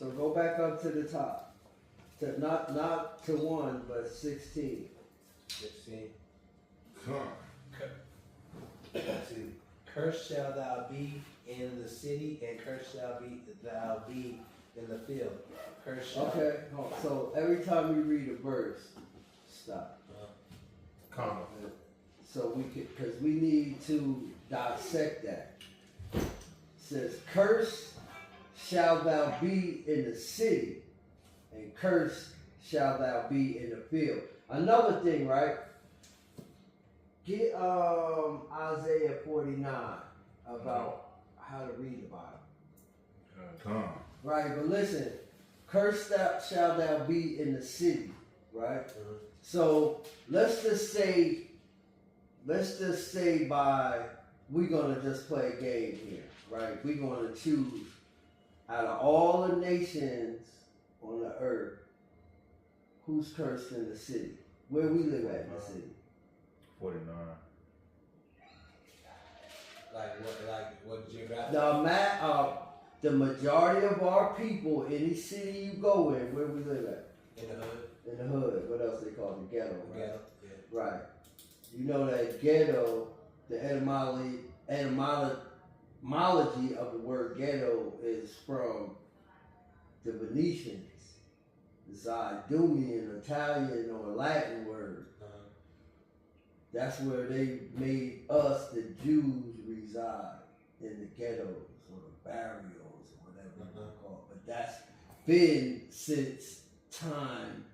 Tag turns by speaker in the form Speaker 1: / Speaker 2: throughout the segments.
Speaker 1: So go back up to the top. To not to 1, but 16.
Speaker 2: 16.
Speaker 3: Come on.
Speaker 2: Cursed shall thou be in the city, and cursed shall thou be in the field. Cursed shall.
Speaker 1: Okay, so every time we read a verse, stop.
Speaker 3: Comma.
Speaker 1: So we could, because we need to dissect that. It says, cursed shall thou be in the city, and cursed shall thou be in the field. Another thing, right? Get Isaiah 49 about how to read the Bible.
Speaker 3: Come on.
Speaker 1: Right, but listen, cursed shall thou be in the city, right? So let's just say we're gonna just play a game here, right? We're gonna choose out of all the nations on the earth, who's cursed in the city? Where we live at in the city?
Speaker 3: 49.
Speaker 2: Like what geographic?
Speaker 1: The majority of our people, any city you go in, where we live at?
Speaker 2: In the hood.
Speaker 1: In the hood. What else they call it? Ghetto, right?
Speaker 2: Ghetto, yeah.
Speaker 1: Right. You know that ghetto, the etymology of the word ghetto is from the Venetians. It's an Idumean, Italian, or Latin word. That's where they made us, the Jews, reside in the ghettos or the barrios or whatever you want to call it. But that's been since time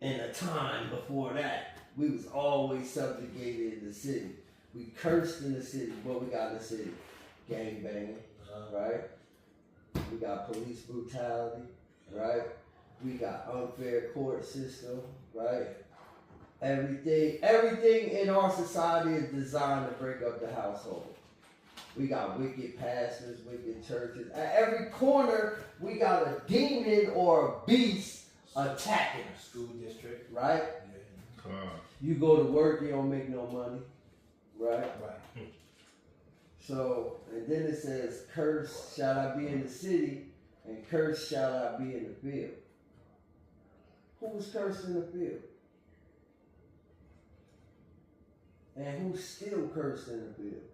Speaker 1: and a time before that. We was always subjugated in the city. We cursed in the city. What we got in the city? Gang banging, right? We got police brutality, right? We got unfair court system, right? Everything in our society is designed to break up the household. We got wicked pastors, wicked churches. At every corner, we got a demon or a beast attacking us.
Speaker 2: School district.
Speaker 1: Right?
Speaker 3: Come on.
Speaker 1: You go to work, you don't make no money. Right?
Speaker 2: Right.
Speaker 1: So, and then it says, cursed shall I be in the city, and cursed shall I be in the field. Who was cursed in the field? And who's still cursed in the field?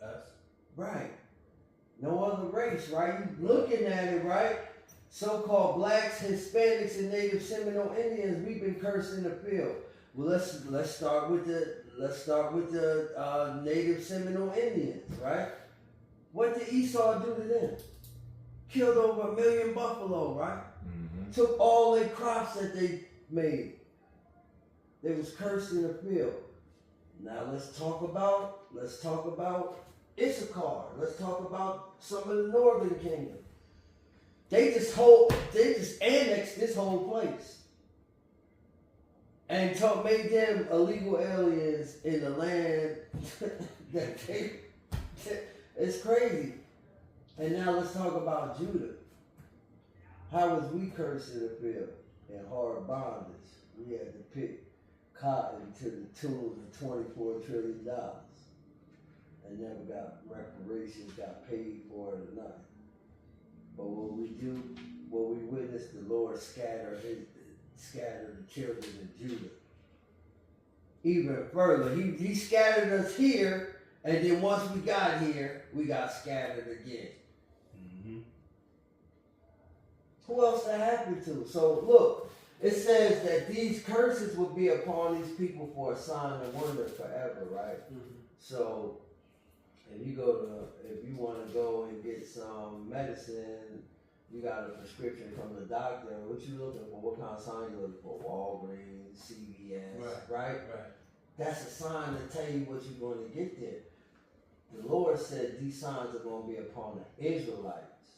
Speaker 2: Us.
Speaker 1: Right. No other race, right? You looking at it, right? So-called blacks, Hispanics, and Native Seminole Indians, we've been cursed in the field. Well, let's start with the Native Seminole Indians, right? What did Esau do to them? Killed over 1 million buffalo, right?
Speaker 3: Mm-hmm.
Speaker 1: Took all their crops that they made. They was cursed in the field. Now let's talk about Issachar. Let's talk about some of the northern kingdom. They just annexed this whole place and made them illegal aliens in the land that they. It's crazy. And now let's talk about Judah. How was we cursed in the field? In hard bondage. We had to pick cotton to the tune of $24 trillion. And never got reparations, got paid for it or nothing. But what we witnessed, the Lord scattered the children of Judah. Even further, he scattered us here, and then once we got here, we got scattered again.
Speaker 3: Mm-hmm.
Speaker 1: Who else that happened to? So look, it says that these curses will be upon these people for a sign and wonder forever, right?
Speaker 2: Mm-hmm.
Speaker 1: So if you want to go and get some medicine, you got a prescription from the doctor. What you looking for? What kind of sign you looking for? Walgreens, CVS, right? That's a sign to tell you what you're going to get there. The Lord said these signs are going to be upon the Israelites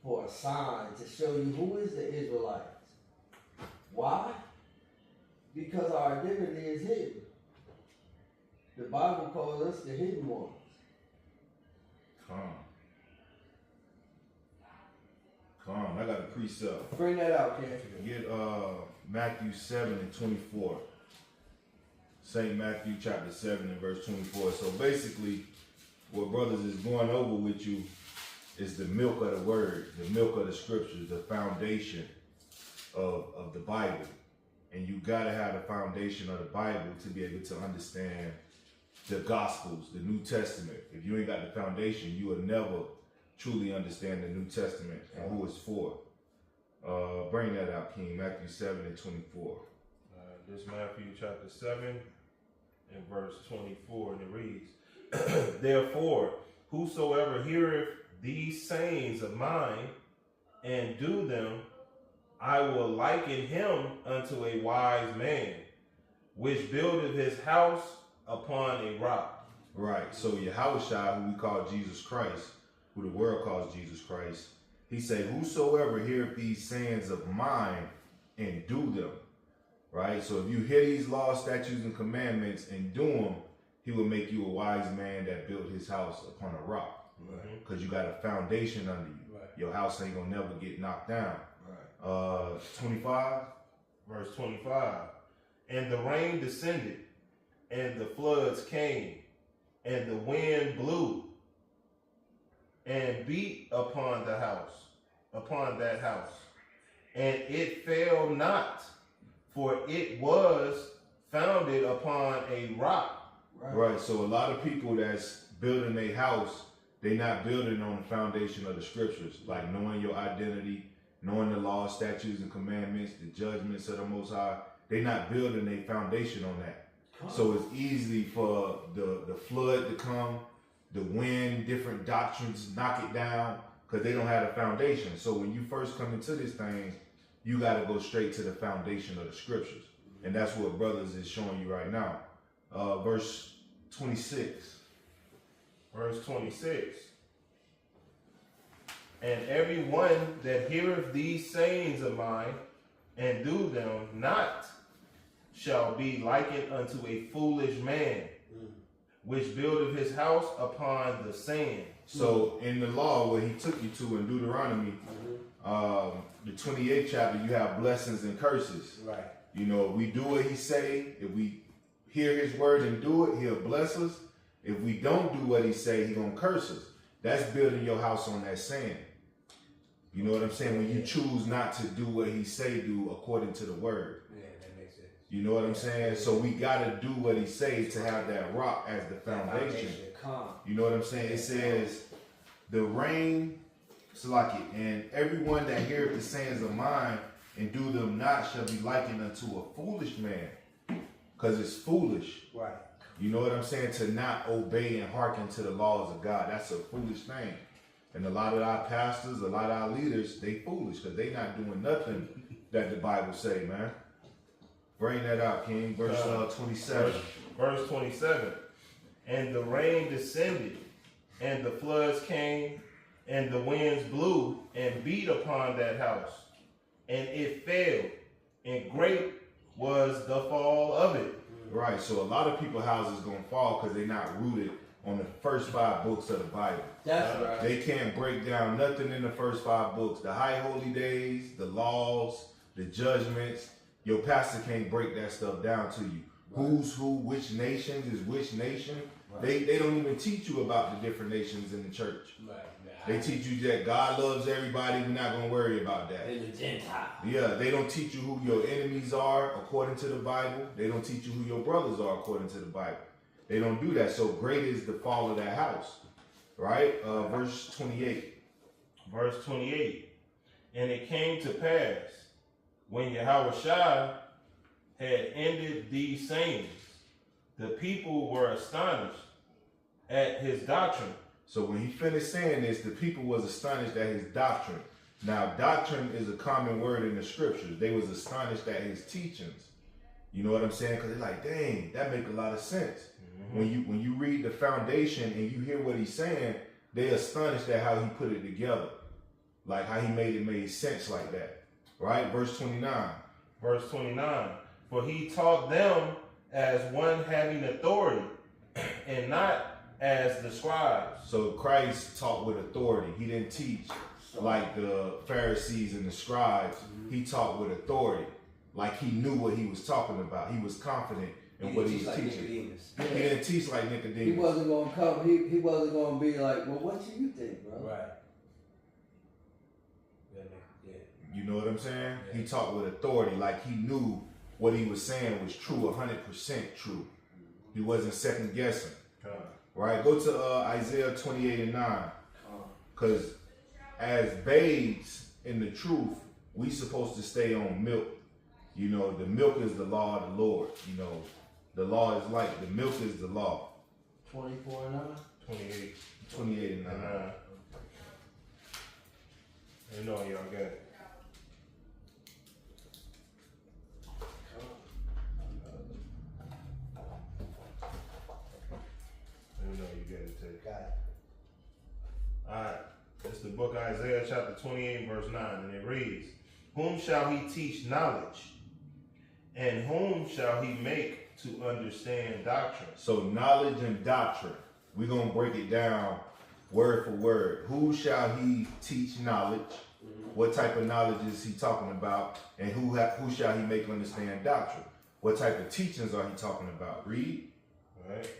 Speaker 1: for a sign to show you who is the Israelites. Why? Because our identity is hidden. The Bible calls us the hidden ones.
Speaker 3: Come on, I got a precept.
Speaker 1: Bring that out, Ken.
Speaker 3: Get Matthew 7 and 24. St. Matthew chapter 7 and verse 24. So basically, what brothers is going over with you is the milk of the word, the milk of the scriptures, the foundation of the Bible. And you gotta have the foundation of the Bible to be able to understand the Gospels, the New Testament. If you ain't got the foundation, you will never truly understand the New Testament and who it's for. Bring that out, King. Matthew 7 and 24.
Speaker 4: This Matthew chapter 7 and verse 24, and it reads, Therefore, whosoever heareth these sayings of mine and do them, I will liken him unto a wise man, which buildeth his house upon a rock.
Speaker 3: Right. So Yahushua, who we call Jesus Christ, who the world calls Jesus Christ, he said, whosoever heareth these sayings of mine and do them. Right. So if you hear these laws, statutes, and commandments and do them, he will make you a wise man that built his house upon a rock. Because you got a foundation under you.
Speaker 2: Right.
Speaker 3: Your house ain't gonna never get knocked down.
Speaker 2: Right.
Speaker 3: 25.
Speaker 4: Verse 25, And the rain descended, and the floods came, and the wind blew, and beat upon that house, and it fell not, for it was founded upon a rock.
Speaker 3: Right. So a lot of people that's building their house, they not building on the foundation of the scriptures, like knowing your identity, knowing the law, statutes, and commandments, the judgments of the Most High. They not building their foundation on that. So it's easy for the flood to come, the wind, different doctrines knock it down, because they don't have a foundation. So when you first come into this thing, you got to go straight to the foundation of the scriptures. And that's what brothers is showing you right now. Verse 26.
Speaker 4: Verse 26, And every one that heareth these sayings of mine, and do them not, shall be likened unto a foolish man, which buildeth his house upon the sand.
Speaker 3: So in the law, where he took you to in Deuteronomy, the 28th chapter, you have blessings and curses.
Speaker 2: Right.
Speaker 3: You know, if we do what he say, if we hear his word and do it, he'll bless us. If we don't do what he say, he gonna curse us. That's building your house on that sand. You know what I'm saying? When you choose not to do what he say do according to the word.
Speaker 2: Yeah, that makes sense.
Speaker 3: You know what I'm saying? So we gotta do what he says to have that rock as the foundation. You know what I'm saying? It says, the rain, Salaki, and everyone that heareth the sayings of mine and do them not shall be likened unto a foolish man. Because it's foolish.
Speaker 2: Right.
Speaker 3: You know what I'm saying? To not obey and hearken to the laws of God. That's a foolish thing. And a lot of our pastors, a lot of our leaders, they foolish because they not doing nothing that the Bible say, man. Bring that out, King. Verse 27.
Speaker 4: Verse 27. And the rain descended, and the floods came, and the winds blew and beat upon that house, and it fell, and great was the fall of it.
Speaker 3: Right, so a lot of people's houses gonna fall because they're not rooted on the first 5 books of the Bible.
Speaker 1: That's right.
Speaker 3: They can't break down nothing in the first 5 books. The high holy days, the laws, the judgments. Your pastor can't break that stuff down to you. Right. Who's who, which nations is which nation. Right. They don't even teach you about the different nations in the church. Right. They teach you that God loves everybody. We're not going to worry about that.
Speaker 1: And the Gentile.
Speaker 3: Yeah, they don't teach you who your enemies are according to the Bible. They don't teach you who your brothers are according to the Bible. They don't do that. So great is the fall of that house. Right? Verse 28.
Speaker 4: Verse 28. And it came to pass, when Yahushua had ended these sayings, the people were astonished at his doctrine.
Speaker 3: So when he finished saying this, the people was astonished at his doctrine. Now, doctrine is a common word in the scriptures. They was astonished at his teachings. You know what I'm saying? Because they're like, dang, that make a lot of sense. Mm-hmm. When you read the foundation and you hear what he's saying, they astonished at how he put it together. Like how he made sense like that. Right? Verse 29.
Speaker 4: Verse 29. For he taught them as one having authority, and not as the scribes.
Speaker 3: So Christ taught with authority. He didn't teach like the Pharisees and the scribes. He taught with authority. Like he knew what he was talking about. He was confident in what he was teaching. He didn't teach like Nicodemus.
Speaker 1: He wasn't gonna come. He wasn't gonna be like, well, what do you think, bro?
Speaker 2: Right. Yeah.
Speaker 3: You know what I'm saying?
Speaker 2: Yeah.
Speaker 3: He talked with authority, like he knew what he was saying was true, 100% true. He wasn't second guessing. Right? Go to Isaiah 28 and 9. Because as babes in the truth, we supposed to stay on milk. You know, the milk is the law of the Lord. You know, the law is light. The milk is the law.
Speaker 1: 24 and 9?
Speaker 4: 28.
Speaker 3: 28 and 9.
Speaker 4: You know y'all got it. You know you got it too.
Speaker 2: Got it.
Speaker 4: Alright. It's the book of Isaiah chapter 28 verse 9, and it reads, "Whom shall he teach knowledge? And whom shall he make to understand doctrine?"
Speaker 3: So knowledge and doctrine, we're going to break it down word for word. Who shall he teach knowledge? What type of knowledge is he talking about? And who shall he make understand doctrine? What type of teachings are he talking about? Read.
Speaker 4: Right.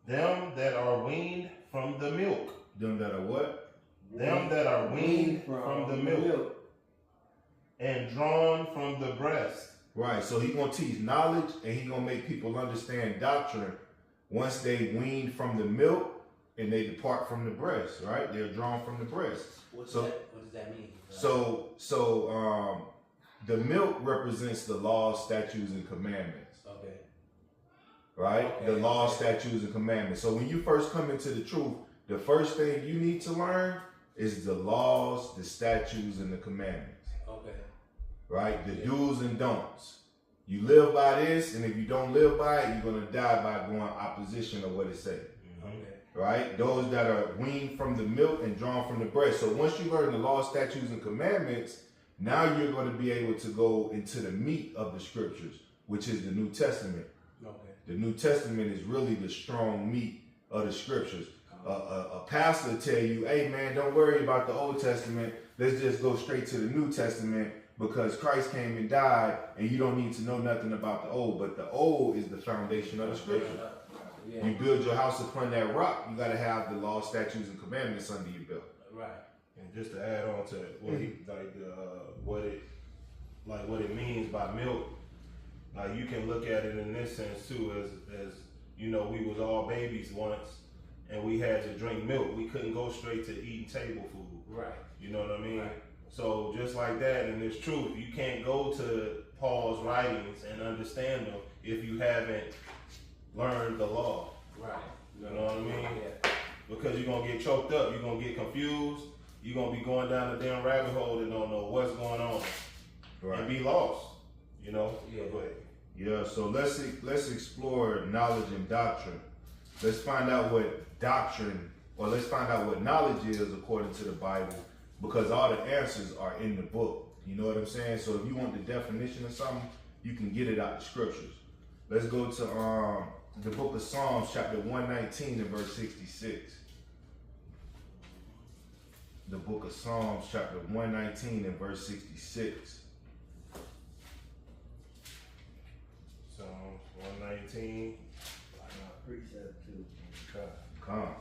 Speaker 4: Them that are weaned from the milk.
Speaker 3: Them that are what?
Speaker 4: Them that are weaned from the milk. And drawn from the breast.
Speaker 3: Right, so he's going to teach knowledge and he's going to make people understand doctrine once they wean from the milk and they depart from the breast, right? They're drawn from the breast.
Speaker 2: What does that mean?
Speaker 3: So the milk represents the laws, statutes, and commandments.
Speaker 2: Okay.
Speaker 3: Right?
Speaker 2: Okay.
Speaker 3: The laws, statutes, and commandments. So when you first come into the truth, the first thing you need to learn is the laws, the statutes, and the commandments.
Speaker 2: Okay.
Speaker 3: Right? The do's and don'ts. You live by this, and if you don't live by it, you're going to die by going opposition of what it says.
Speaker 2: Okay.
Speaker 3: Right? Those that are weaned from the milk and drawn from the breast. So once you learn the law, statutes, and commandments, now you're going to be able to go into the meat of the scriptures, which is the New Testament.
Speaker 2: Okay.
Speaker 3: The New Testament is really the strong meat of the scriptures. A pastor tell you, hey man, don't worry about the Old Testament. Let's just go straight to the New Testament because Christ came and died and you don't need to know nothing about the Old. But the Old is the foundation of the scripture.
Speaker 2: Yeah.
Speaker 3: You build your house upon that rock, you got to have the law, statutes, and commandments under your belt.
Speaker 2: Right.
Speaker 4: And just to add on to what he what it means by milk, like you can look at it in this sense too, as you know, we was all babies once, and we had to drink milk. We couldn't go straight to eating table food.
Speaker 2: Right.
Speaker 4: You know what I mean?
Speaker 2: Right.
Speaker 4: So just like that, and it's true, you can't go to Paul's writings and understand them if you haven't learned the law.
Speaker 2: Right.
Speaker 4: You know what I mean?
Speaker 2: Yeah.
Speaker 4: Because you're gonna get choked up, you're gonna get confused, you're gonna be going down the damn rabbit hole and don't know what's going on.
Speaker 3: Right.
Speaker 4: And be lost. You know?
Speaker 2: Yeah.
Speaker 4: Go ahead.
Speaker 3: Yeah, so let's explore knowledge and doctrine. Let's find out what doctrine, or let's find out what knowledge is according to the Bible, because all the answers are in the book. You know what I'm saying? So if you want the definition of something, you can get it out the scriptures. Let's go to the book of Psalms, chapter 119 and verse 66. The book of Psalms, chapter 119 and verse 66.
Speaker 4: Psalms 119.
Speaker 1: Precept 2.
Speaker 3: Come.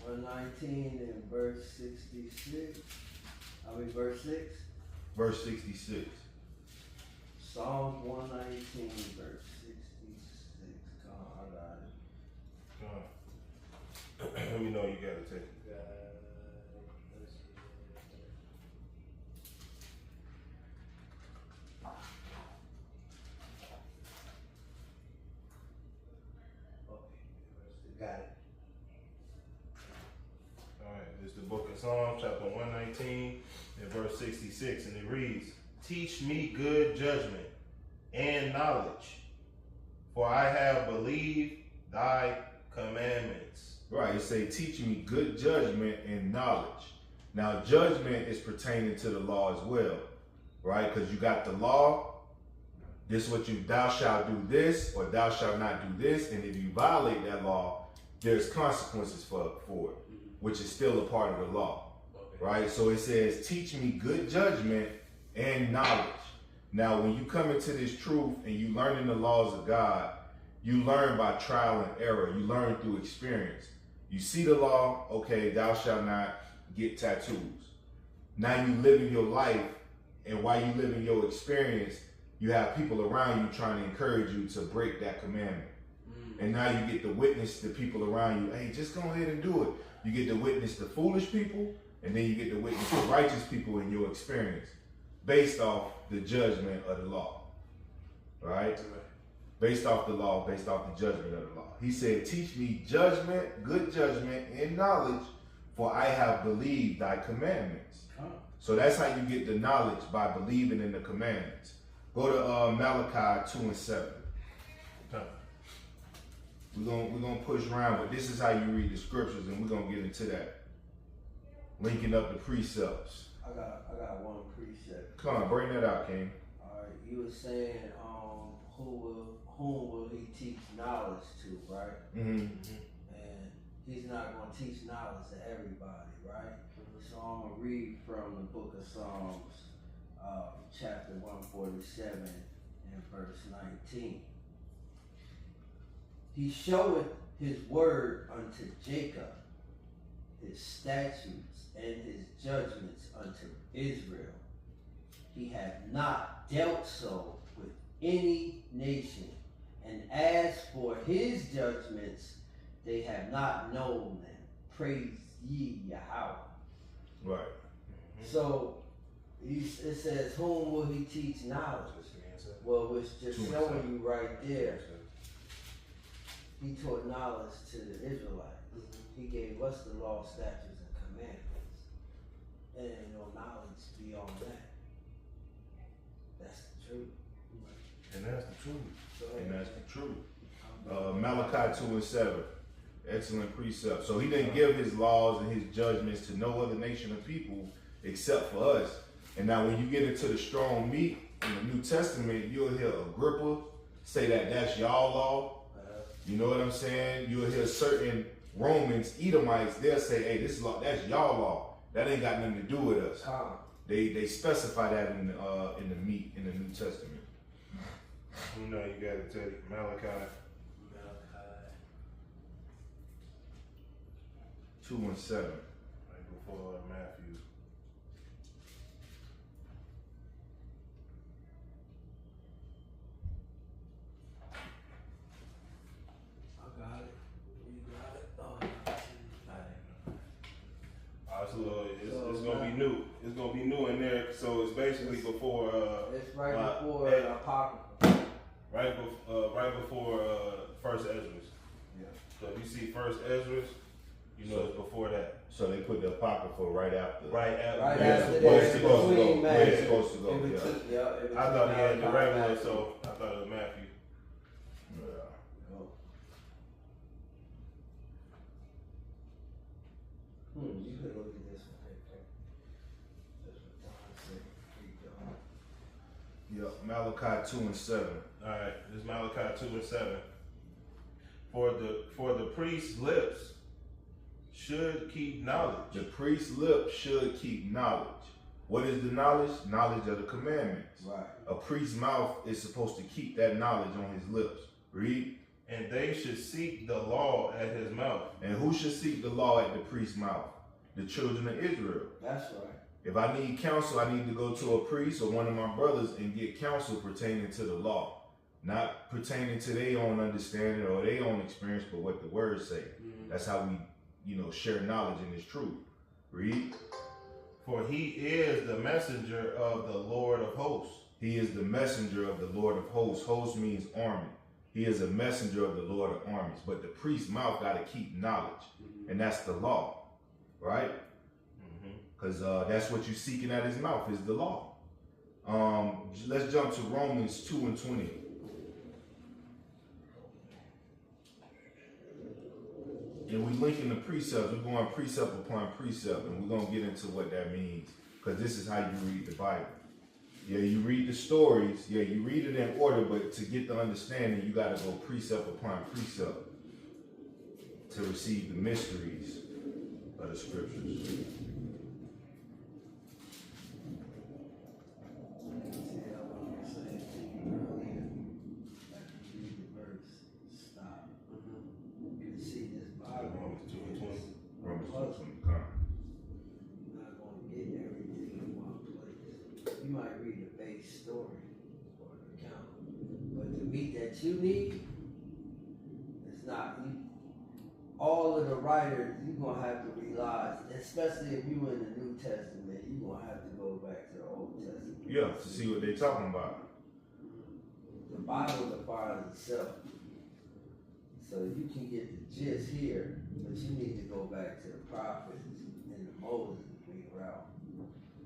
Speaker 1: 119 and verse 66. Verse 6.
Speaker 3: Verse 66.
Speaker 1: Psalms 119, verse 66. I got it.
Speaker 4: Let me know you got it, take.
Speaker 2: Let's see. Okay. Got it.
Speaker 4: Alright, this is the book of Psalms, chapter 119 and verse 66, and it reads, "Teach me good judgment and knowledge, for I have believed thy commandments."
Speaker 3: Right, it say, teach me good judgment and knowledge. Now, judgment is pertaining to the law as well, right? Because you got the law, this what thou shalt do this, or thou shalt not do this, and if you violate that law, there's consequences for it, which is still a part of the law, right? So it says, teach me good judgment and knowledge. Now, when you come into this truth and you learn the laws of God, you learn by trial and error. You learn through experience. You see the law, okay, thou shalt not get tattoos. Now you living your life, and while you living your experience, you have people around you trying to encourage you to break that commandment. And now you get to witness the people around you. Hey, just go ahead and do it. You get to witness the foolish people, and then you get to witness the righteous people in your experience, based off the judgment of the law. Right? Based off the law, based off the judgment of the law. He said, teach me judgment, good judgment, and knowledge, for I have believed thy commandments. So that's how you get the knowledge, by believing in the commandments. Go to Malachi 2 and 7. We're gonna push around, but this is how you read the scriptures, and we're gonna get into that. Linking up the precepts.
Speaker 1: I got one precept.
Speaker 3: Come on, bring that out, King.
Speaker 1: All right, you were saying, whom will he teach knowledge to, right?
Speaker 3: Mm-hmm.
Speaker 1: And he's not going to teach knowledge to everybody, right? So I'm going to read from the book of Psalms, chapter 147 and verse 19. He showeth his word unto Jacob, his statutes and his judgments unto Israel. He hath not dealt so with any nation, and as for his judgments, they have not known them. Praise ye Yahweh.
Speaker 3: Right.
Speaker 1: So it says, whom will he teach knowledge? Well, it's just showing you right there. He taught knowledge to the Israelites. He gave us the law, statutes, and commandments. And no knowledge beyond that. That's the truth.
Speaker 4: And that's the truth.
Speaker 3: And that's the truth. Malachi 2 and 7. Excellent precept. So he didn't give his laws and his judgments to no other nation of people except for us. And now when you get into the strong meat in the New Testament, you'll hear Agrippa say that that's y'all law. You know what I'm saying? You'll hear certain Romans, Edomites, they'll say, hey, this law, that's y'all law. That ain't got nothing to do with us. They specify that in the meat in the New Testament.
Speaker 4: You know, you got to take Malachi
Speaker 3: 2 and 7.
Speaker 4: right before Matthew.
Speaker 1: I got it. You got it. Oh,
Speaker 4: It's gonna be new. It's gonna be new in there. So it's basically before.
Speaker 1: It's right before Apocrypha.
Speaker 4: Right before First Ezra's.
Speaker 1: Yeah.
Speaker 4: So if you see First Ezra's, you know it's before that.
Speaker 3: So they put the Apocrypha right after.
Speaker 4: Right after.
Speaker 1: Right
Speaker 3: Where
Speaker 1: after
Speaker 3: it's
Speaker 1: that.
Speaker 3: supposed to go.
Speaker 1: Between
Speaker 3: Where it's
Speaker 1: Matthew.
Speaker 3: supposed to go. Yeah.
Speaker 4: I thought he had the regular, so I thought it was Matthew.
Speaker 1: You could look at this one. Just for time's sake.
Speaker 3: Yeah, Malachi 2 and 7.
Speaker 4: All right, this is Malachi 2 and 7. For the priest's lips should keep knowledge.
Speaker 3: The priest's lips should keep knowledge. What is the knowledge? Knowledge of the commandments.
Speaker 1: Right.
Speaker 3: A priest's mouth is supposed to keep that knowledge on his lips. Read.
Speaker 4: And they should seek the law at his mouth.
Speaker 3: And who should seek the law at the priest's mouth? The children of Israel.
Speaker 1: That's right.
Speaker 3: If I need counsel, I need to go to a priest or one of my brothers and get counsel pertaining to the law. Not pertaining to their own understanding or their own experience, but what the words say. That's how we, share knowledge in this truth. Read.
Speaker 4: For he is the messenger of the Lord of hosts.
Speaker 3: He is the messenger of the Lord of hosts. Host means army. He is a messenger of the Lord of armies. But the priest's mouth got to keep knowledge. And that's the law. Right? Because that's what you're seeking at his mouth is the law. Let's jump to Romans 2 and 20. And we linking the precepts. We're going precept upon precept, and we're going to get into what that means. Because this is how you read the Bible. Yeah, you read the stories. Yeah, you read it in order, but to get the understanding, you got to go precept upon precept to receive the mysteries of the scriptures.
Speaker 1: You're not going to get everything might read a base story or an account, but the meat that you need is not. All of the writers, you're going to have to rely, especially if you in the New Testament, you're going to have to go back to the Old Testament.
Speaker 3: Yeah, to see what they talking about.
Speaker 1: The Bible defines itself. So you can get the gist here, but you need to go back to the prophets and the Moses to figure out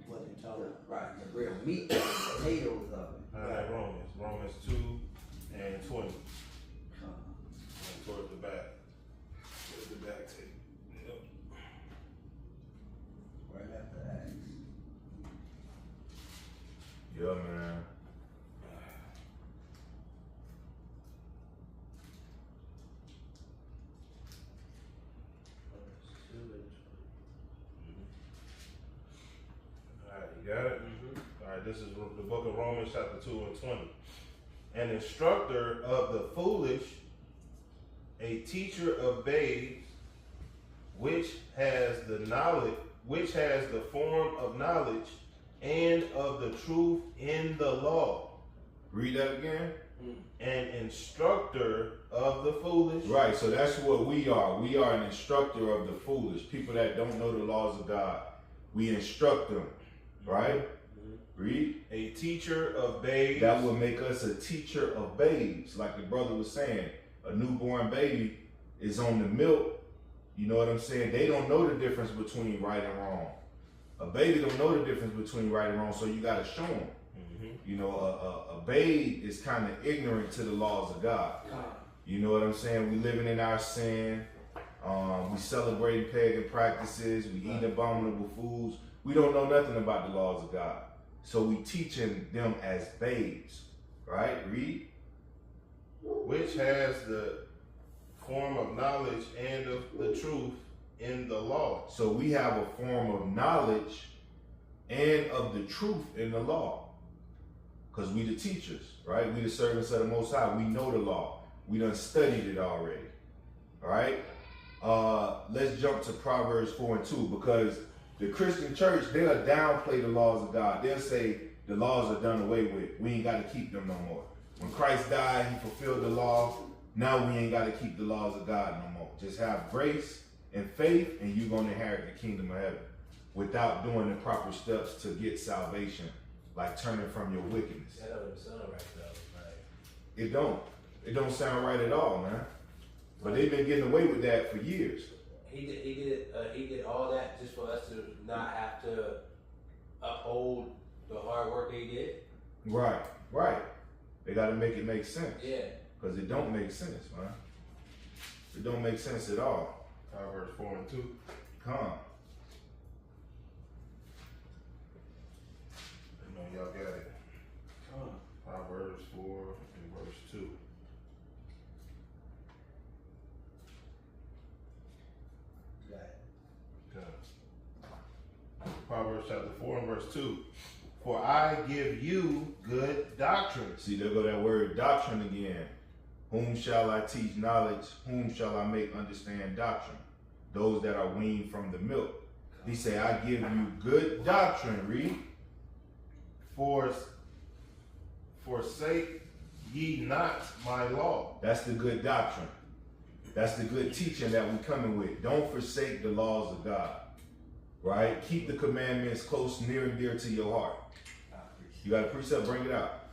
Speaker 2: What they talking about.
Speaker 1: right, the real meat, the potatoes of it.
Speaker 4: All right, Romans 2 and 20. Towards the back. Towards the back tape. Yep.
Speaker 1: Right after Acts.
Speaker 3: Yeah, man.
Speaker 4: Alright, you got it? Alright, this is the book of Romans, chapter 2 and 20. An instructor of the foolish, a teacher of babes, which has the form of knowledge and of the truth in the law.
Speaker 3: Read that again.
Speaker 4: An instructor of the foolish.
Speaker 3: Right, so that's what we are. We are an instructor of the foolish. People that don't know the laws of God. We instruct them. Right? Read.
Speaker 4: A teacher of babes.
Speaker 3: That would make us a teacher of babes. Like the brother was saying, a newborn baby is on the milk. You know what I'm saying? They don't know the difference between right and wrong. A baby don't know the difference between right and wrong, so you got to show them. You know, a babe is kind of ignorant to the laws of God. You know what I'm saying? We living in our sin. We celebrating pagan practices. We eat abominable foods. We don't know nothing about the laws of God. So we teaching them as babes. Right? Read.
Speaker 4: Which has the form of knowledge and of the truth in the law.
Speaker 3: So we have a form of knowledge and of the truth in the law. Because we the teachers, right? We the servants of the Most High. We know the law. We done studied it already. All right? Let's jump to Proverbs 4 and 2, because the Christian church, they'll downplay the laws of God. They'll say the laws are done away with. We ain't got to keep them no more. When Christ died, he fulfilled the law. Now we ain't got to keep the laws of God no more. Just have grace and faith, and you're going to inherit the kingdom of heaven without doing the proper steps to get salvation, like turning from your wickedness.
Speaker 2: That don't sound right though, right?
Speaker 3: It don't. It don't sound right at all, man. But they've been getting away with that for years.
Speaker 2: He did all that just for us to not have to uphold the hard work they did.
Speaker 3: Right. They got to make it make sense.
Speaker 2: Yeah.
Speaker 3: Because it don't make sense, man. It don't make sense at all.
Speaker 4: Proverbs 4 and 2.
Speaker 3: Come on.
Speaker 4: I know y'all got it. Proverbs 4 and verse 2. Proverbs chapter 4 and verse 2. For I give you good doctrine.
Speaker 3: See, there go that word doctrine again. Whom shall I teach knowledge? Whom shall I make understand doctrine? Those that are weaned from the milk. He say, I give you good doctrine. Read.
Speaker 4: Forsake ye not my law.
Speaker 3: That's the good doctrine. That's the good teaching that we coming with. Don't forsake the laws of God. Right? Keep the commandments close, near and dear to your heart. You got a precept, bring it out.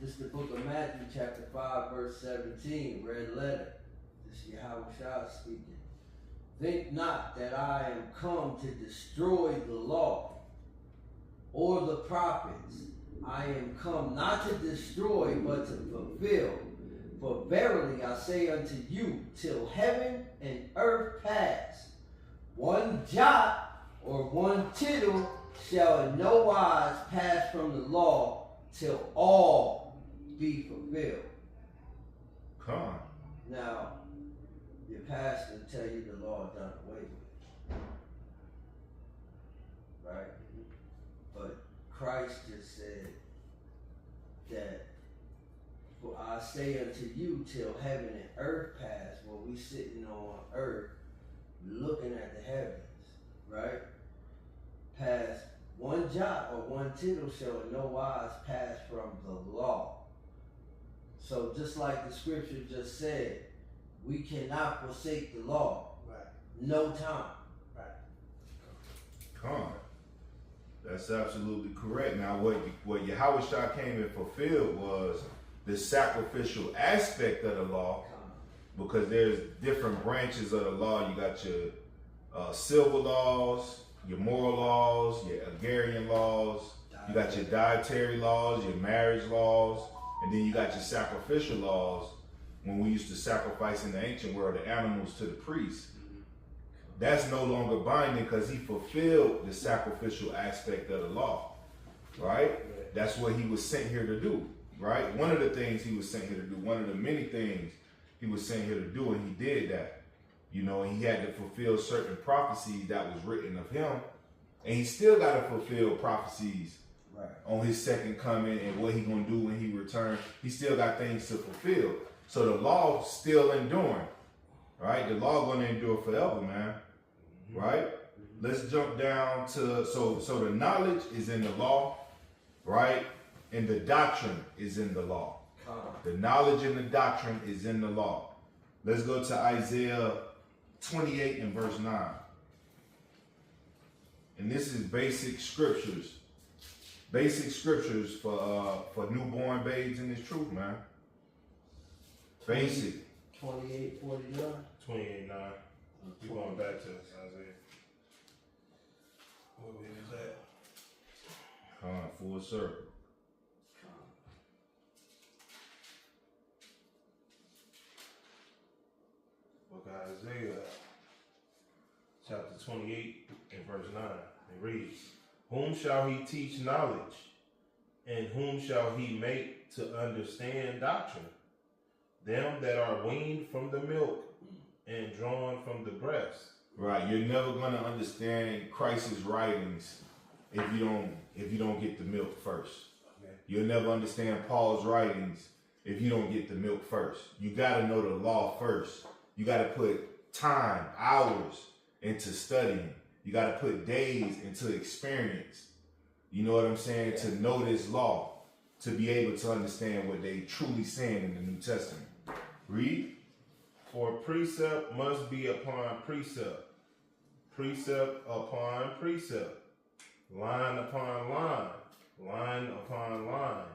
Speaker 1: This is the book of Matthew, chapter 5, verse 17, red letter. This is H.O.I speaking. Think not that I am come to destroy the law or the prophets. I am come not to destroy, but to fulfill. For verily I say unto you, till heaven and earth pass, one jot or one tittle shall in no wise pass from the law till all be fulfilled.
Speaker 3: Come on.
Speaker 1: Now, your pastor will tell you the law done away with. Right? But Christ just said that, for I say unto you till heaven and earth pass. Well, we sitting on earth looking at the heavens, right? Past one jot or one one tittle shall in no wise pass from the law. So just like the scripture just said, we cannot forsake the law.
Speaker 2: Right.
Speaker 1: No time.
Speaker 2: Right.
Speaker 3: Come on. That's absolutely correct. Now, what H.O.I came and fulfilled was the sacrificial aspect of the law, because there's different branches of the law. You got your civil laws, your moral laws, your agrarian laws, you got your dietary laws, your marriage laws, and then you got your sacrificial laws, when we used to sacrifice in the ancient world the animals to the priests. That's no longer binding because he fulfilled the sacrificial aspect of the law, right? That's what he was sent here to do, right? One of the things he was sent here to do, one of the many things he was sent here to do, and he did that. You know, he had to fulfill certain prophecies that was written of him, and he still got to fulfill prophecies on his second coming and what he gonna do when he returns. He still got things to fulfill. So the law still enduring, right? The law gonna endure forever, man. Right? Let's jump down to so the knowledge is in the law, right? And the doctrine is in the law. The knowledge and the doctrine is in the law. Let's go to Isaiah 28 and verse 9. And this is basic scriptures. Basic scriptures for newborn babes in this truth, man. Basic.
Speaker 1: 28:49.
Speaker 4: 28:9. We're going back to Isaiah. Where was that?
Speaker 3: Full circle.
Speaker 4: Book of Isaiah, chapter 28 and verse 9. It reads, "Whom shall he teach knowledge, and whom shall he make to understand doctrine? Them that are weaned from the milk and drawn from the breast."
Speaker 3: Right, you're never going to understand Christ's writings if you don't get the milk first.
Speaker 2: Okay.
Speaker 3: You'll never understand Paul's writings if you don't get the milk first. You got to know the law first. You got to put time, hours into studying. You got to put days into experience. You know what I'm saying? To know this law, to be able to understand what they truly saying in the New Testament. Read.
Speaker 4: "For precept must be upon precept, precept upon precept, line upon line, line upon line,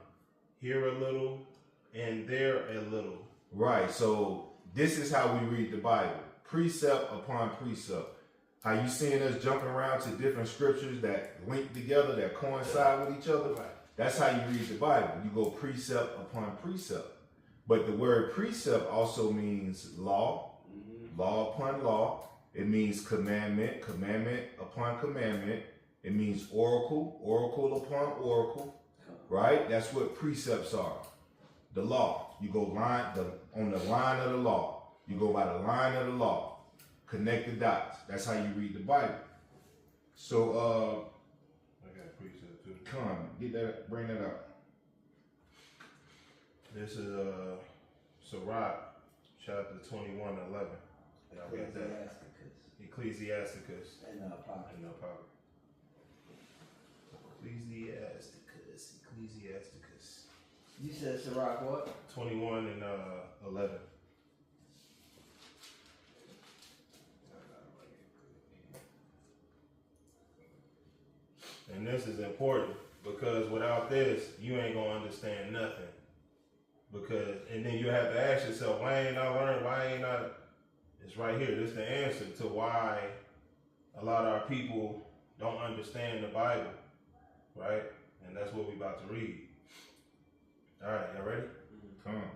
Speaker 4: here a little and there a little."
Speaker 3: Right, so this is how we read the Bible. Precept upon precept. How you seeing us jumping around to different scriptures that link together, that coincide with each other?
Speaker 2: Right.
Speaker 3: That's how you read the Bible. You go precept upon precept. But the word precept also means law, law upon law. It means commandment, commandment upon commandment. It means oracle, oracle upon oracle. Right? That's what precepts are. The law. You go on the line of the law. You go by the line of the law. Connect the dots. That's how you read the Bible. So
Speaker 4: I got a precept too.
Speaker 3: come on, bring that up.
Speaker 4: This is Sirach, chapter 21:11. Y'all got that? Ecclesiasticus.
Speaker 1: And Apocrypha.
Speaker 4: And Apocrypha. Ecclesiasticus.
Speaker 1: You said Sirach what?
Speaker 4: 21 and 11. And this is important because without this, you ain't gonna understand nothing. And then you have to ask yourself, why ain't I learned? Why ain't I? It's right here. This is the answer to why a lot of our people don't understand the Bible, right? And that's what we about to read. All right, y'all ready?
Speaker 3: Come on.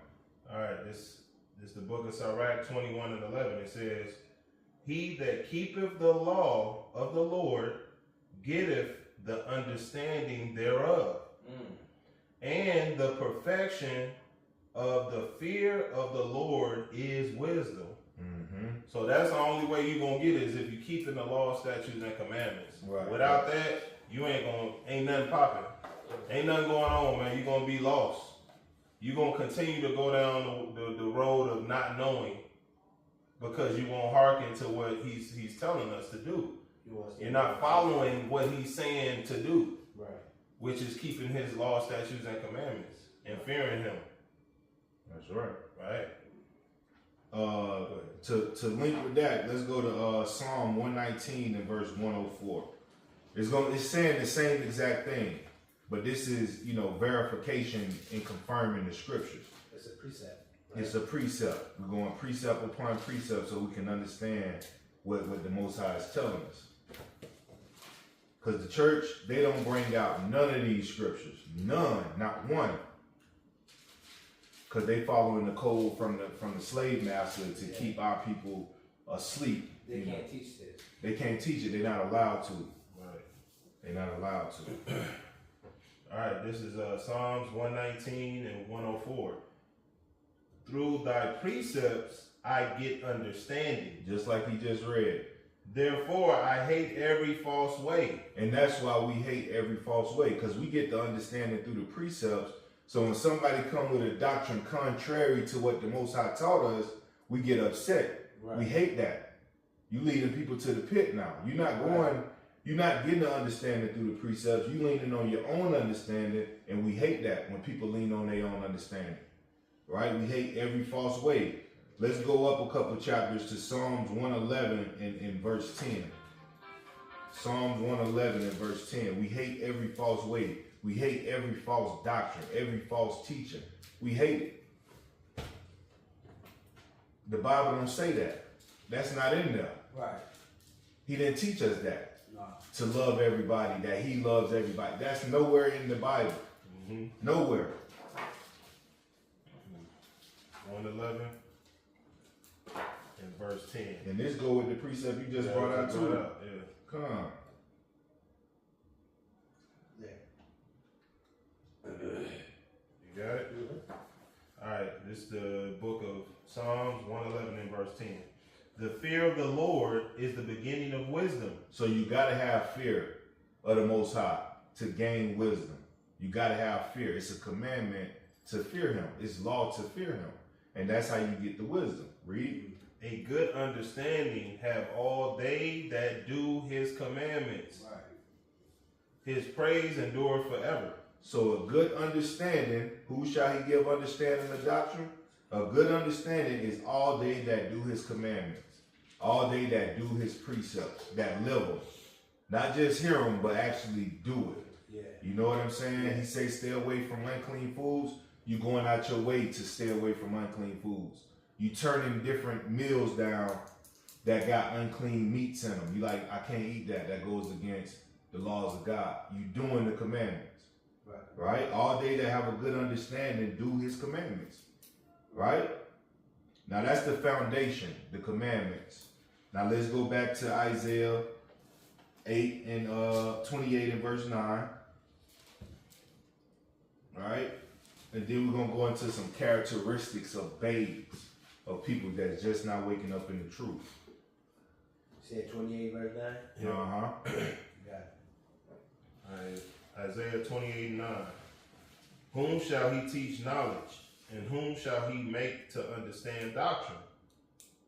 Speaker 4: All right, this is the book of Sirach 21 and 11. It says, "He that keepeth the law of the Lord getteth the understanding thereof, and the perfection of the fear of the Lord is wisdom." So that's the only way you're going to get it is if you keep in the law, statutes, and commandments.
Speaker 3: Right.
Speaker 4: Without that, you ain't nothing popping. Ain't nothing going on, man. You're going to be lost. You're going to continue to go down the road of not knowing because you won't hearken to what he's telling us to do. You're not following what he's saying to do.
Speaker 2: Right.
Speaker 4: which is keeping his law, statutes, and commandments, and fearing him.
Speaker 3: That's right.
Speaker 4: Right?
Speaker 3: To link with that, let's go to Psalm 119 and verse 104. It's saying the same exact thing, but this is, verification and confirming the scriptures.
Speaker 2: It's a precept. Right?
Speaker 3: It's a precept. We're going precept upon precept so we can understand what the Most High is telling us. Because the church, they don't bring out none of these scriptures. None, not one. Because they following the code from the slave master to keep our people asleep.
Speaker 2: They can't teach this.
Speaker 3: They can't teach it. They're not allowed to.
Speaker 4: Right.
Speaker 3: They're not allowed to.
Speaker 4: All right, this is Psalms 119 and 104. Through thy precepts I get understanding.
Speaker 3: Just like he just read.
Speaker 4: Therefore I hate every false way.
Speaker 3: And that's why we hate every false way, because we get the understanding through the precepts. So when somebody come with a doctrine contrary to what the Most High taught us, we get upset. Right. We hate that. You leading people to the pit now. You're not getting the understanding through the precepts. You leaning on your own understanding, and we hate that when people lean on their own understanding. Right? We hate every false way. Let's go up a couple chapters to Psalms 111 and verse 10. Psalms 111 and verse 10. We hate every false way. We hate every false doctrine, every false teaching. We hate it. The Bible don't say that. That's not in there.
Speaker 1: Right.
Speaker 3: He didn't teach us that.
Speaker 1: No.
Speaker 3: To love everybody, that he loves everybody. That's nowhere in the Bible.
Speaker 4: Mm-hmm.
Speaker 3: Nowhere.
Speaker 4: 111 and verse 10.
Speaker 3: And this go with the precept you just brought out too.
Speaker 4: Yeah.
Speaker 3: Come on.
Speaker 4: You got it? Mm-hmm. All right, this is the book of Psalms 111 and verse 10. The fear of the Lord is the beginning of wisdom.
Speaker 3: So you got to have fear of the Most High to gain wisdom. You got to have fear. It's a commandment to fear him. It's law to fear him. And that's how you get the wisdom. Read.
Speaker 4: A good understanding have all they that do his commandments.
Speaker 1: Right.
Speaker 4: His praise endure forever.
Speaker 3: So a good understanding, who shall he give understanding the doctrine? A good understanding is all they that do his commandments. All they that do his precepts, that live them. Not just hear them, but actually do it.
Speaker 2: Yeah.
Speaker 3: You know what I'm saying? Yeah. He say stay away from unclean foods. You going out your way to stay away from unclean foods. You turning different meals down that got unclean meats in them. You like, I can't eat that. That goes against the laws of God. You doing the commandments. Right? All they that have a good understanding do his commandments. Right? Now that's the foundation, the commandments. Now let's go back to Isaiah 8 and 28 and verse 9. Right? And then we're going to go into some characteristics of babes, of people that's just not waking up in the truth.
Speaker 2: You said 28 verse 9?
Speaker 4: Yeah.
Speaker 3: Uh-huh.
Speaker 2: Got it.
Speaker 4: All right. Isaiah 28 and 9. Whom shall he teach knowledge, and whom shall he make to understand doctrine?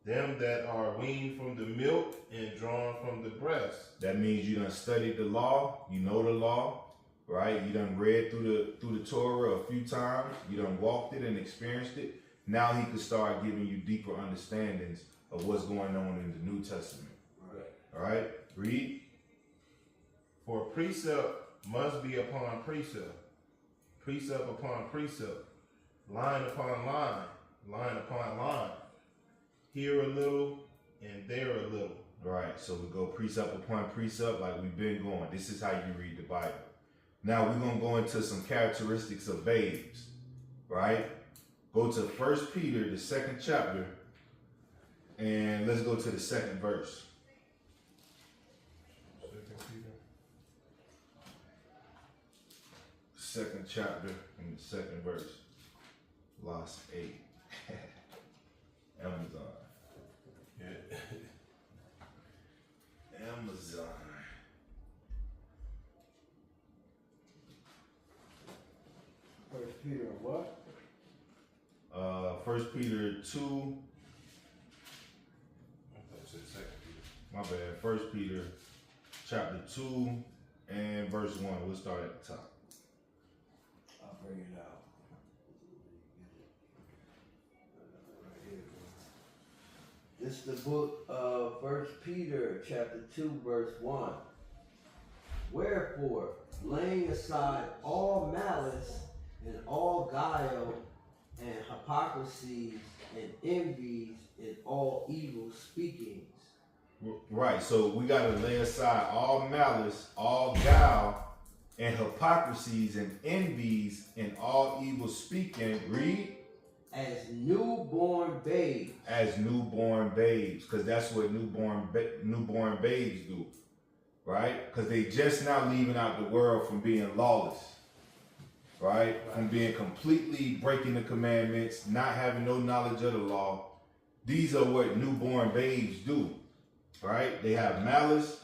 Speaker 4: Them that are weaned from the milk and drawn from the breast.
Speaker 3: That means you done studied the law, you know the law, right? You done read through the Torah a few times, you done walked it and experienced it. Now he could start giving you deeper understandings of what's going on in the New Testament. All right? Read.
Speaker 4: For precept must be upon precept, precept upon precept, line upon line, line upon line. Here a little and there a little.
Speaker 3: Right, so we go precept upon precept like we've been going. This is how you read the Bible. Now we're going to go into some characteristics of babes, right? Go to 1 Peter, the 2nd chapter, and let's go to the 2nd verse. 2nd chapter and the 2nd verse. Lost 8. Amazon.
Speaker 4: Yeah.
Speaker 3: Amazon.
Speaker 1: First Peter what?
Speaker 3: 1 Peter 2.
Speaker 4: I said 2 Peter.
Speaker 3: My bad. 1 Peter chapter 2 and verse 1. We'll start at the top.
Speaker 1: bring it out. This is the book of 1 Peter chapter 2 verse 1. Wherefore, laying aside all malice and all guile and hypocrisies and envies and all evil speakings.
Speaker 3: Right, so we got to lay aside all malice, all guile, and hypocrisies and envies and all evil speaking. Read.
Speaker 1: As newborn babes.
Speaker 3: As newborn babes, because that's what newborn babes do, right? Because they just now leaving out the world from being lawless, right? From being completely breaking the commandments, not having no knowledge of the law. These are what newborn babes do, right? They have malice,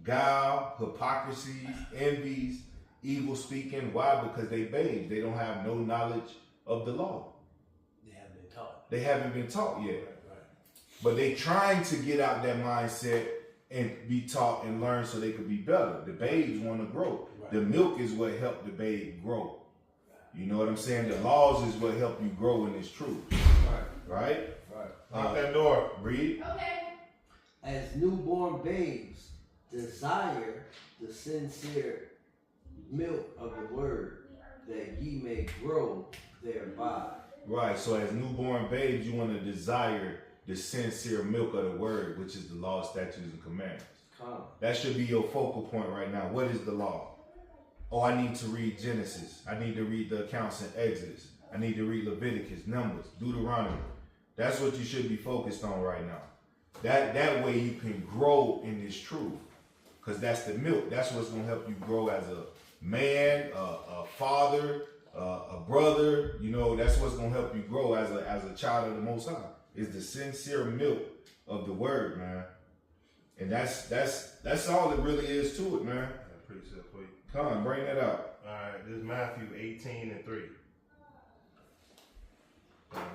Speaker 3: guile, hypocrisies, envies, evil speaking. Why? Because they babes. They don't have no knowledge of the law. They haven't been taught yet.
Speaker 2: Right.
Speaker 3: But they trying to get out that mindset and be taught and learn so they could be better. The babes want to grow.
Speaker 2: Right.
Speaker 3: The milk is what helped the babe grow. You know what I'm saying? The laws is what help you grow in this truth. Right?
Speaker 4: Lock that door.
Speaker 3: Read.
Speaker 5: Okay.
Speaker 1: As newborn babes desire the sincere milk of the word, that ye may grow thereby.
Speaker 3: Right, so as newborn babes, you want to desire the sincere milk of the word, which is the law, statutes, and commandments. That should be your focal point right now. What is the law? Oh, I need to read Genesis. I need to read the accounts in Exodus. I need to read Leviticus, Numbers, Deuteronomy. That's what you should be focused on right now. That way you can grow in this truth, because that's the milk. That's what's going to help you grow as a man, a father, a brother. You know, that's what's gonna help you grow as a child of the Most High. Is the sincere milk of the word, man. And that's all it really is to it, man.
Speaker 4: Pretty simple.
Speaker 3: Come on, bring that out.
Speaker 4: All right, this is Matthew 18 and 3.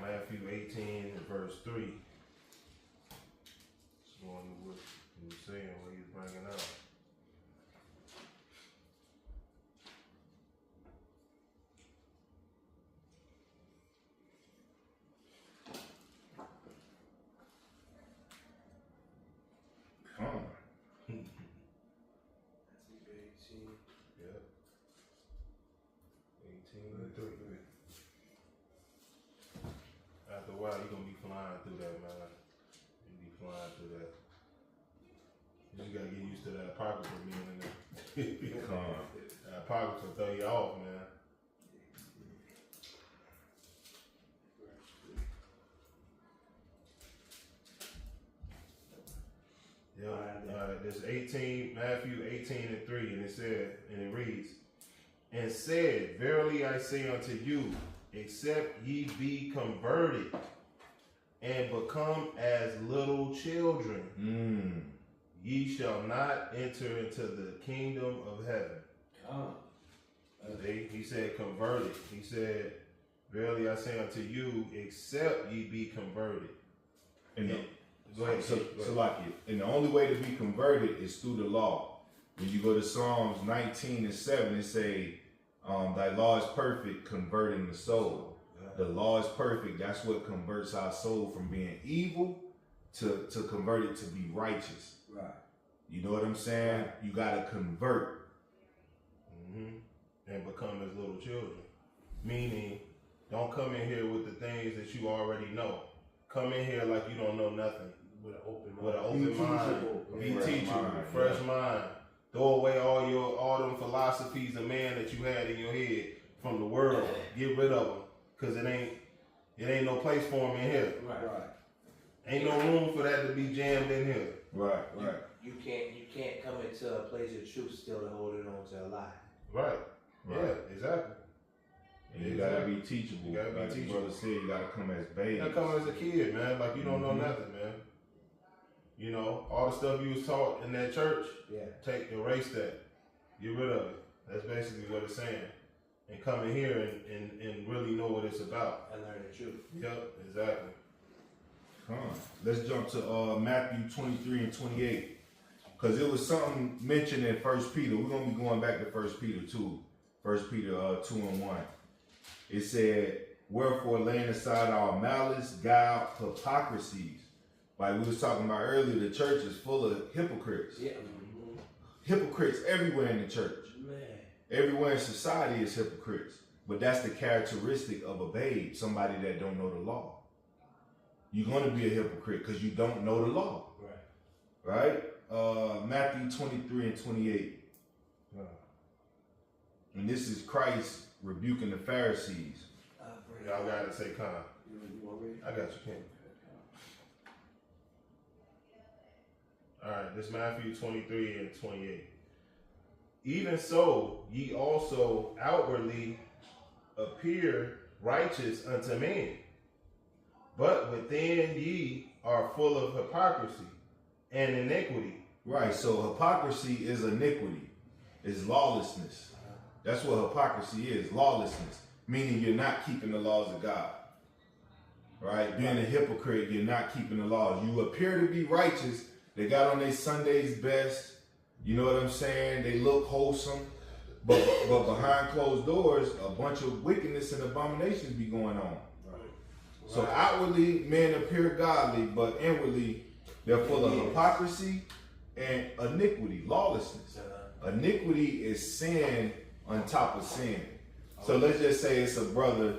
Speaker 4: Matthew 18 and verse 3. It's one what he was saying, what he was bringing out. Yep. 18 and 3. After a while, you're going to be flying through that, man. You'll be flying through that. You just got to get used to that apocrypha being in there. That apocrypha throw you off, man. Yeah, all right, this 18, Matthew 18 and 3, and it said, and it reads, and said, verily I say unto you, except ye be converted and become as little children, ye shall not enter into the kingdom of heaven. He said converted. He said, verily I say unto you, except ye be converted.
Speaker 3: And
Speaker 4: Go ahead.
Speaker 3: So like it. And the only way to be converted is through the law. When you go to Psalms 19 and 7, it say, thy law is perfect, converting the soul. The law is perfect. That's what converts our soul from being evil to convert it to be righteous.
Speaker 1: Right.
Speaker 3: You know what I'm saying? You got to convert.
Speaker 4: And become as little children. Meaning, don't come in here with the things that you already know. Come in here like you don't know nothing. With an open mind. Be teachable. Fresh mind. Throw away all them philosophies of man that you had in your head from the world. Get rid of them. Because it ain't no place for them in here.
Speaker 1: Right.
Speaker 4: Ain't no room for that to be jammed in here.
Speaker 3: Right.
Speaker 2: You can't come into a place of truth still holding on to a lie.
Speaker 4: Right. Yeah, exactly.
Speaker 3: And you gotta be teachable.
Speaker 4: You gotta be
Speaker 3: like
Speaker 4: teachable.
Speaker 3: the brother said, you gotta come as baby.
Speaker 4: You gotta come as a kid, man. Like you don't know nothing, man. You know, all the stuff you was taught in that church, erase that. Get rid of it. That's basically what it's saying. And come in here and really know what it's about.
Speaker 2: And learn the truth.
Speaker 4: Yep, exactly.
Speaker 3: Come on. Let's jump to Matthew 23 and 28. Because it was something mentioned in 1 Peter. We're going to be going back to 1 Peter 2. 1 Peter 2 and 1. It said, wherefore laying aside all malice, guile, hypocrisies. Like we was talking about earlier, the church is full of hypocrites.
Speaker 2: Yeah.
Speaker 3: Hypocrites everywhere in the church.
Speaker 1: Man.
Speaker 3: Everywhere in society is hypocrites. But that's the characteristic of a babe, somebody that don't know the law. You're going to be a hypocrite because you don't know the law. Right? Matthew 23 and 28. And this is Christ rebuking the Pharisees.
Speaker 4: Y'all got to say, "Con."
Speaker 1: You want me?
Speaker 4: I got you, King. All right, this Matthew 23 and 28. Even so, ye also outwardly appear righteous unto men, but within ye are full of hypocrisy and iniquity.
Speaker 3: Right, so hypocrisy is iniquity. It's lawlessness. That's what hypocrisy is, lawlessness. Meaning you're not keeping the laws of God. Right? Being a hypocrite, you're not keeping the laws. You appear to be righteous. They got on their Sunday's best. You know what I'm saying? They look wholesome. But behind closed doors, a bunch of wickedness and abominations be going on.
Speaker 1: Right.
Speaker 3: So outwardly, men appear godly, but inwardly, they're full of hypocrisy and iniquity, lawlessness. Iniquity is sin on top of sin. So let's just say it's a brother,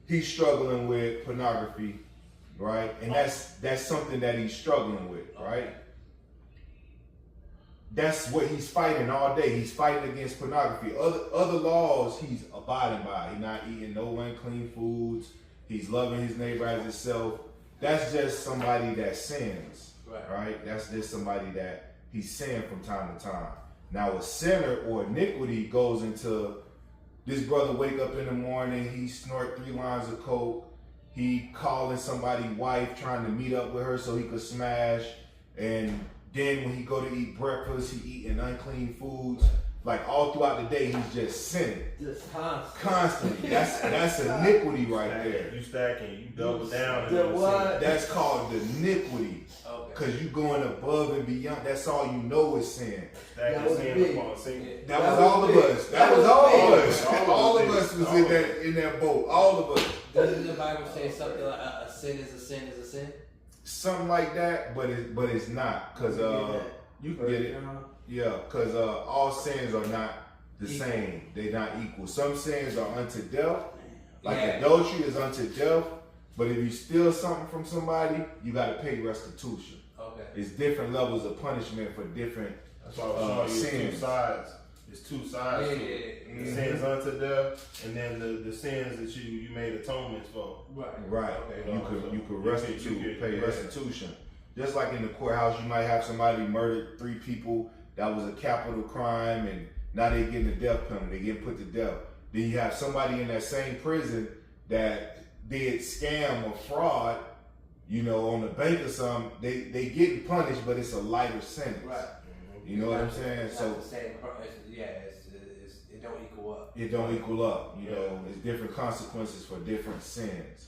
Speaker 3: he's struggling with pornography, right? And that's something that he's struggling with, right? That's what he's fighting all day. He's fighting against pornography. Other laws he's abiding by. He's not eating no unclean foods. He's loving his neighbor as himself. That's just somebody that sins, right? That's just somebody that he's sinning from time to time. Now a sinner or iniquity goes into this brother wake up in the morning, he snort 3 lines of coke, he calling somebody's wife trying to meet up with her so he could smash, and then when he go to eat breakfast, he eating unclean foods. Like all throughout the day, he's just sinning.
Speaker 1: Just constantly.
Speaker 3: Constantly. That's iniquity right there.
Speaker 4: You stacking, you double down.
Speaker 1: The what?
Speaker 3: That's called the iniquity. Because you going above and beyond. That's all you know is sin.
Speaker 4: Stacking sin upon sin.
Speaker 3: That was all of us. That was all of us. All of us was in that boat. All of us.
Speaker 2: Doesn't the Bible say something like a sin is a sin is a sin?
Speaker 3: Something like that, but it's not. Because you can get it. Yeah, because all sins are not the same. They're not equal. Some sins are unto death. Like adultery is unto death. But if you steal something from somebody, you got to pay restitution. Okay. It's different levels of punishment for different
Speaker 4: That's why I was showing you
Speaker 3: sins.
Speaker 4: two sides. It's two sides. The sins unto death, and then the sins that you made atonements for.
Speaker 3: Right. Okay. You could restitute, pay restitution. Just like in the courthouse, you might have somebody murdered 3 people. That was a capital crime, and now they're getting the death penalty. They getting put to death. Then you have somebody in that same prison that did scam or fraud, you know, on the bank or something. They getting punished, but it's a lighter sentence. Right. You know what I'm saying?
Speaker 2: It's not the same. It don't equal up.
Speaker 3: It don't equal up. You know, it's different consequences for different sins.